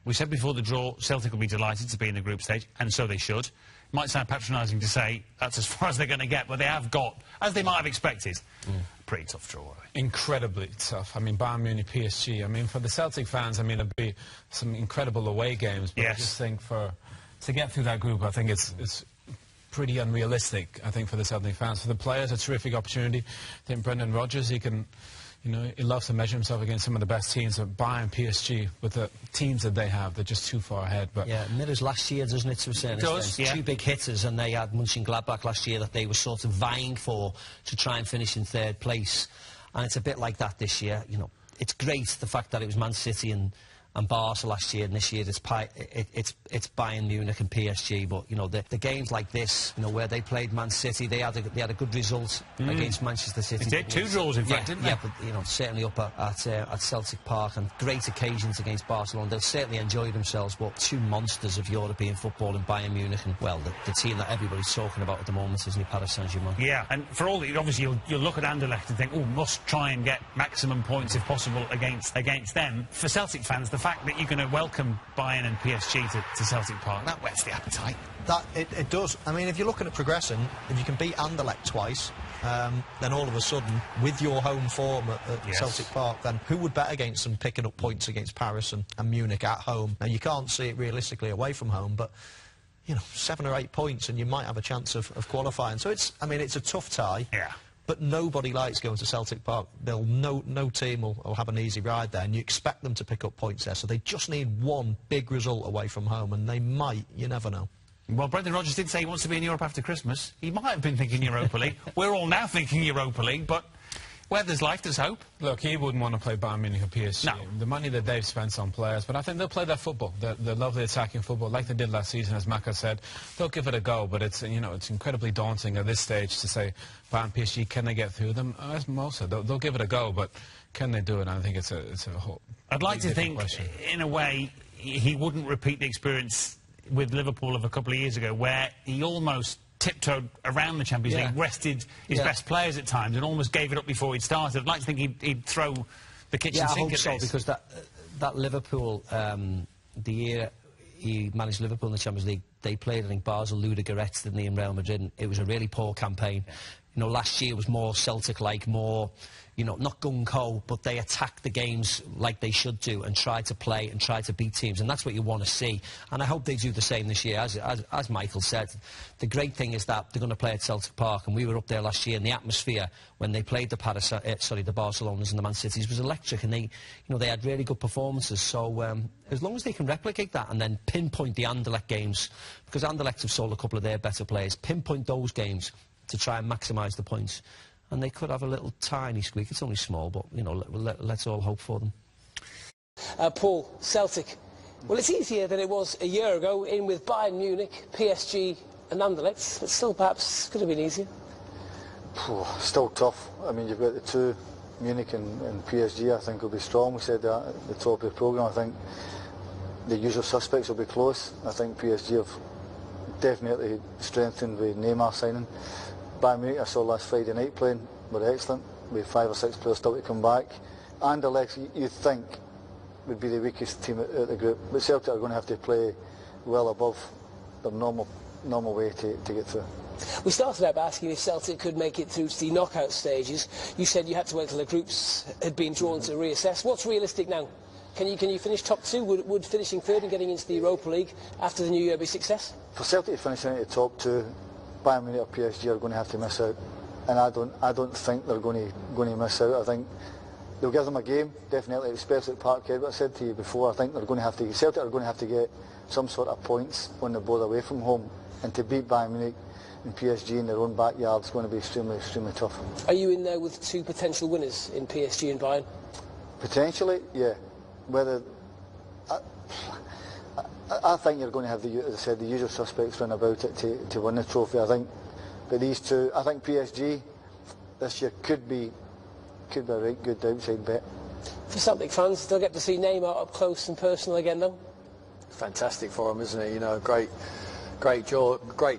We said before the draw, Celtic will be delighted to be in the group stage, and so they should. It might sound patronising to say that's as far as they're going to get, but they have got, as they might have expected, a pretty tough draw. Incredibly tough. I mean, Bayern Munich, PSG. I mean, for the Celtic fans, I mean, there'll be some incredible away games, but I just think to get through that group, I think it's pretty unrealistic, I think, for the Celtic fans. For the players, a terrific opportunity. I think Brendan Rodgers, he can... You know, he loves to measure himself against some of the best teams of Bayern, PSG, with the teams that they have. They're just too far ahead. But yeah, it mirrors last year, doesn't it, to a certain extent? Two big hitters, and they had Mönchengladbach last year that they were sort of vying for to try and finish in third place. And it's a bit like that this year. You know, it's great, the fact that it was Man City and Barca last year, and this year it's Bayern Munich and PSG. But you know, the games like this, you know, where they played Man City, they had a good result against Manchester City. They did 2 draws, in fact, didn't they? Yeah, but you know, certainly up at Celtic Park, and great occasions against Barcelona. They'll certainly enjoy themselves. But 2 monsters of European football in Bayern Munich, and well, the team that everybody's talking about at the moment, isn't it, Paris Saint-Germain? Yeah, and for all that, obviously you'll look at Anderlecht and think, oh, must try and get maximum points if possible against them. For Celtic fans, the fact that you're going to welcome Bayern and PSG to Celtic Park, that whets the appetite. It does. I mean, if you're looking at progressing, if you can beat Anderlecht twice, then all of a sudden, with your home form at Celtic Park, then who would bet against them picking up points against Paris and Munich at home? Now, you can't see it realistically away from home, but, you know, 7 or 8 points and you might have a chance of qualifying. So it's a tough tie. Yeah. But nobody likes going to Celtic Park. No team will have an easy ride there, and you expect them to pick up points there. So they just need one big result away from home, and they might. You never know. Well, Brendan Rodgers did say he wants to be in Europe after Christmas. He might have been thinking Europa League. We're all now thinking Europa League, but where there's life, there's hope. Look, he wouldn't want to play Bayern Munich or PSG. No. The money that they've spent on players, but I think they'll play their football, the lovely attacking football, like they did last season, as Maka said. They'll give it a go, but it's, you know, it's incredibly daunting at this stage to say, Bayern, PSG, can they get through them? As most of, they'll give it a go, but can they do it? I think it's a whole... I'd like to think, question. In a way, he wouldn't repeat the experience with Liverpool of a couple of years ago, where he almost tiptoed around the Champions League, rested his best players at times, and almost gave it up before he'd started. I'd like to think he'd throw the kitchen sink at this. Because that Liverpool, the year he managed Liverpool in the Champions League, they played, I think, Basel, Ludogorets, didn't they, in Real Madrid, and it was a really poor campaign. You know, last year was more Celtic-like, more, you know, not gung-ho, but they attacked the games like they should do and tried to play and try to beat teams, and that's what you want to see. And I hope they do the same this year. As Michael said, the great thing is that they're going to play at Celtic Park, and we were up there last year, and the atmosphere when they played the Barcelonas and the Man Cities was electric, and they had really good performances. So as long as they can replicate that and then pinpoint the Anderlecht games, because Anderlecht have sold a couple of their better players, pinpoint those games to try and maximise the points, and they could have a little tiny squeak. It's only small, but, you know, let's all hope for them. Paul, Celtic. Well, it's easier than it was a year ago, in with Bayern Munich, PSG and Anderlecht, but still perhaps could have been easier. Still tough. I mean, you've got the 2, Munich and PSG, I think will be strong. We said that at the top of the programme. I think the usual suspects will be close. I think PSG have definitely strengthened with Neymar signing. Bayern Munich, I saw last Friday night playing, were excellent, with 5 or 6 players still to come back. Anderlecht, you'd think, would be the weakest team out of the group, but Celtic are going to have to play well above their normal way to get through. We started out by asking if Celtic could make it through to the knockout stages. You said you had to wait till the groups had been drawn to reassess. What's realistic now? Can you finish top 2? Would finishing 3rd and getting into the Europa League after the new year be success? For Celtic to finish in the top 2, Bayern Munich or PSG are going to have to miss out, and I don't think they're going to miss out. I think they'll give them a game, definitely, especially at Parkhead. But I said to you before, I think Celtic are going to have to get some sort of points on the board away from home, and to beat Bayern Munich and PSG in their own backyard is going to be extremely tough. Are you in there with 2 potential winners in PSG and Bayern? Potentially, yeah. Whether I think you're going to have, as I said, the usual suspects run about it to win the trophy. I think, but these 2, I think PSG this year could be a right good outside bet. For Celtic fans, they'll get to see Neymar up close and personal again, though. Fantastic for them, isn't it? You know, great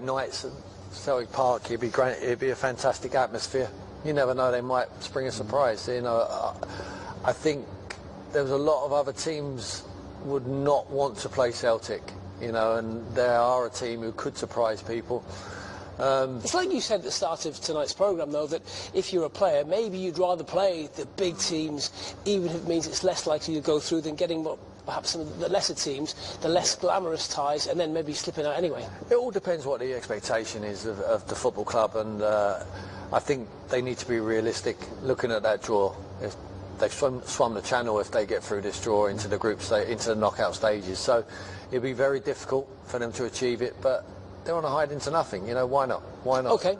nights at Celtic Park. It'd be a fantastic atmosphere. You never know, they might spring a surprise. You know, I think there was a lot of other teams would not want to play Celtic, you know, and they are a team who could surprise people. It's like you said at the start of tonight's programme, though, that if you're a player, maybe you'd rather play the big teams, even if it means it's less likely to go through than getting perhaps some of the lesser teams, the less glamorous ties, and then maybe slipping out anyway. It all depends what the expectation is of the football club, and I think they need to be realistic looking at that draw. If they've swum the channel if they get through this draw into the into the knockout stages, so it'd be very difficult for them to achieve it, but they're on a hide into nothing, you know, why not? Why not? Okay.